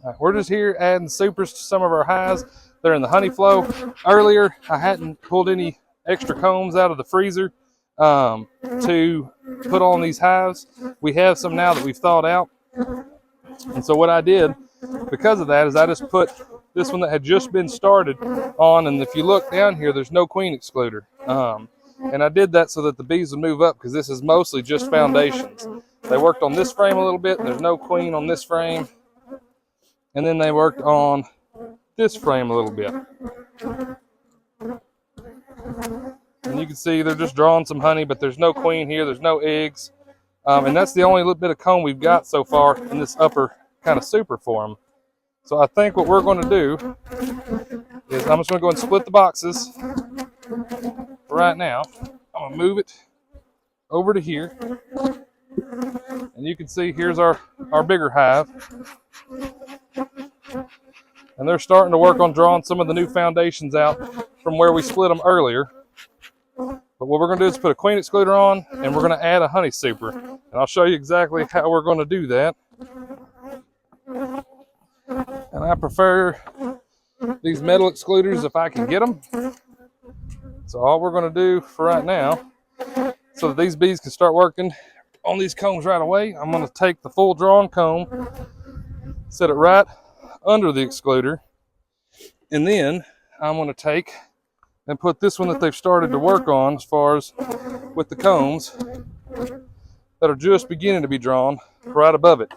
Right, we're just here adding supers to some of our hives. They're in the honey flow. Earlier, I hadn't pulled any extra combs out of the freezer to put on these hives. We have some now that we've thawed out. And so what I did, because of that, is I just put this one that had just been started on, and if you look down here, there's no queen excluder. And I did that so that the bees would move up, because this is mostly just foundations. They worked on this frame a little bit, and there's no queen on this frame. And then they worked on this frame a little bit. And you can see they're just drawing some honey, but there's no queen here, there's no eggs. And that's the only little bit of comb we've got so far in this upper kind of super form. So I think what we're going to do is I'm just going to go and split the boxes right now. I'm going to move it over to here. And you can see here's our bigger hive. And they're starting to work on drawing some of the new foundations out from where we split them earlier. But what we're going to do is put a queen excluder on, and we're going to add a honey super. And I'll show you exactly how we're going to do that. And I prefer these metal excluders if I can get them. So all we're going to do for right now, so that these bees can start working on these combs right away, I'm going to take the full drawn comb, set it right under the excluder, and then I'm going to take and put this one that they've started to work on as far as with the combs that are just beginning to be drawn right above it.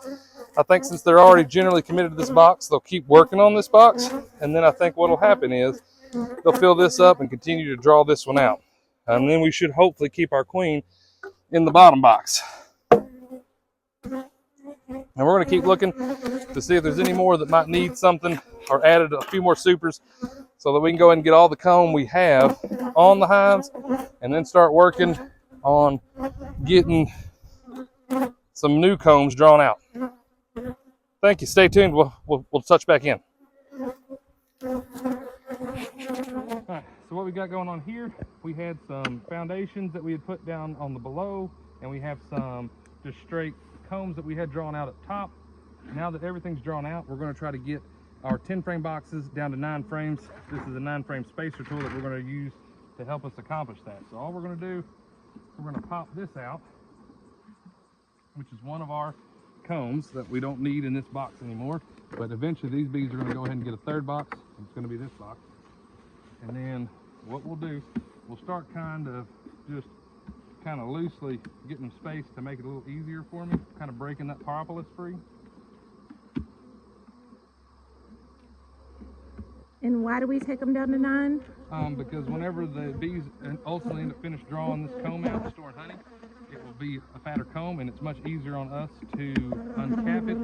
I think since they're already generally committed to this box, they'll keep working on this box, and then I think what will happen is they'll fill this up and continue to draw this one out. And then we should hopefully keep our queen in the bottom box. And we're going to keep looking to see if there's any more that might need something or added a few more supers so that we can go ahead and get all the comb we have on the hives and then start working on getting some new combs drawn out. Thank you. Stay tuned. We'll touch back in. All right, so what we got going on here, we had some foundations that we had put down on the below, and we have some just straight combs that we had drawn out at top. Now that everything's drawn out, we're going to try to get our 10 frame boxes down to 9 frames. This is a 9 frame spacer tool that we're going to use to help us accomplish that. So all we're going to do, we're going to pop this out, which is one of our combs that we don't need in this box anymore. But eventually these bees are going to go ahead and get a third box. It's going to be this box. And then what we'll do, we'll start kind of loosely getting them spaced to make it a little easier for me, kind of breaking that propolis free. And why do we take them down to 9? Because whenever the bees ultimately end up finished drawing this comb out and storing honey, it will be a fatter comb, and it's much easier on us to uncap it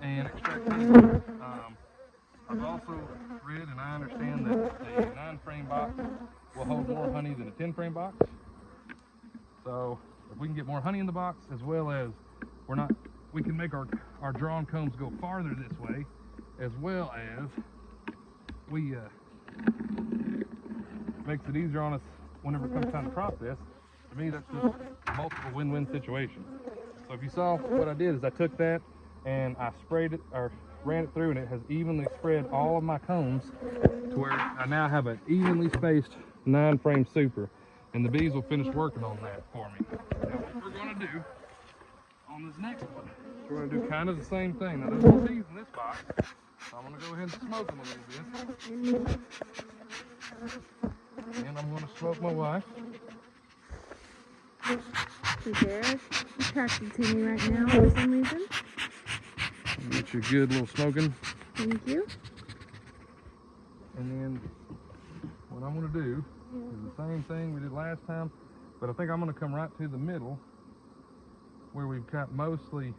and extract honey. I've also read and I understand that a 9 frame box will hold more honey than a 10 frame box. So if we can get more honey in the box, as well as we can make our drawn combs go farther this way, as well as we makes it easier on us whenever it comes time to process. To me, that's just multiple win-win situation. So if you saw what I did is I took that and I sprayed it or ran it through, and it has evenly spread all of my combs to where I now have an evenly spaced 9 frame super. And the bees will finish working on that for me. Now what we're going to do on this next one, we're going to do kind of the same thing. Now there's no bees in this box, so I'm going to go ahead and smoke them a little bit. And I'm going to smoke my wife. She's very attracted to me right now for some reason. Get you a good little smoking. Thank you. And then what I'm going to do is the same thing we did last time, but I think I'm going to come right to the middle where we've got mostly,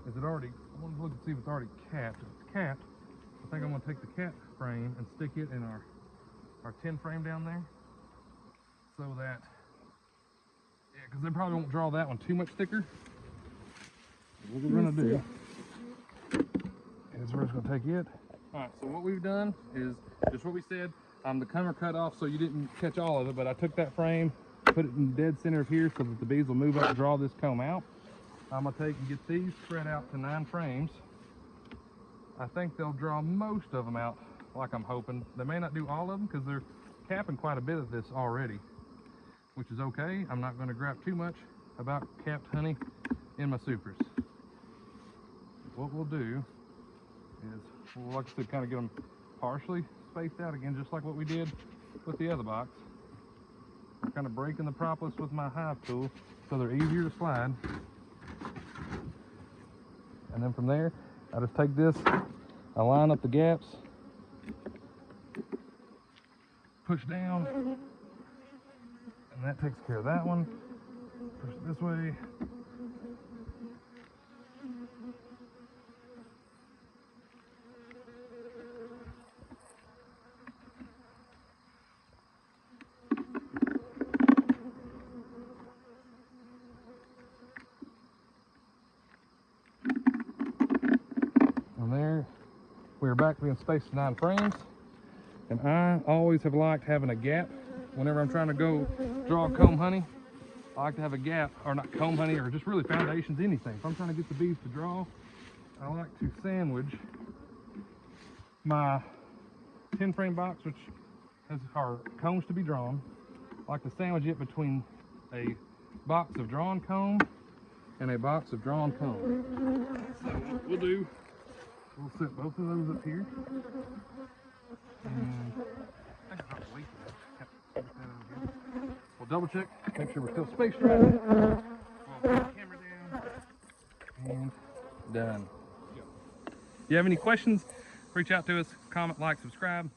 is it already, I want to look and see if it's already capped. If it's capped, I think I'm going to take the cap frame and stick it in our 10 frame down there, so that, yeah, because they probably won't draw that one too much thicker. What we're going to do is we're just going to take it. All right, so what we've done is just what we said. The comb are cut off so you didn't catch all of it, but I took that frame, put it in the dead center of here so that the bees will move up and draw this comb out. I'm going to take and get these spread out to 9 frames. I think they'll draw most of them out like I'm hoping. They may not do all of them because they're capping quite a bit of this already, which is okay. I'm not going to grab too much about capped honey in my supers. What we'll do is, we'll, like I said, kind of get them partially spaced out again, just like what we did with the other box. I'm kind of breaking the propolis with my hive tool so they're easier to slide. And then from there, I just take this, I line up the gaps, push down, and that takes care of that one. Push it this way. And there, we're back being spaced 9 frames. And I always have liked having a gap whenever I'm trying to go draw comb honey. I like to have a gap, or not comb honey, or just really foundations, anything. If I'm trying to get the bees to draw, I like to sandwich my 10 frame box, which has our combs to be drawn. I like to sandwich it between a box of drawn comb and a box of drawn comb. So what we'll do, we'll set both of those up here. And I think I dropped a leaf in there. Yep, we'll double check, make sure we're still spaced right. We'll put the camera down, and done. If you have any questions, reach out to us, comment, like, subscribe.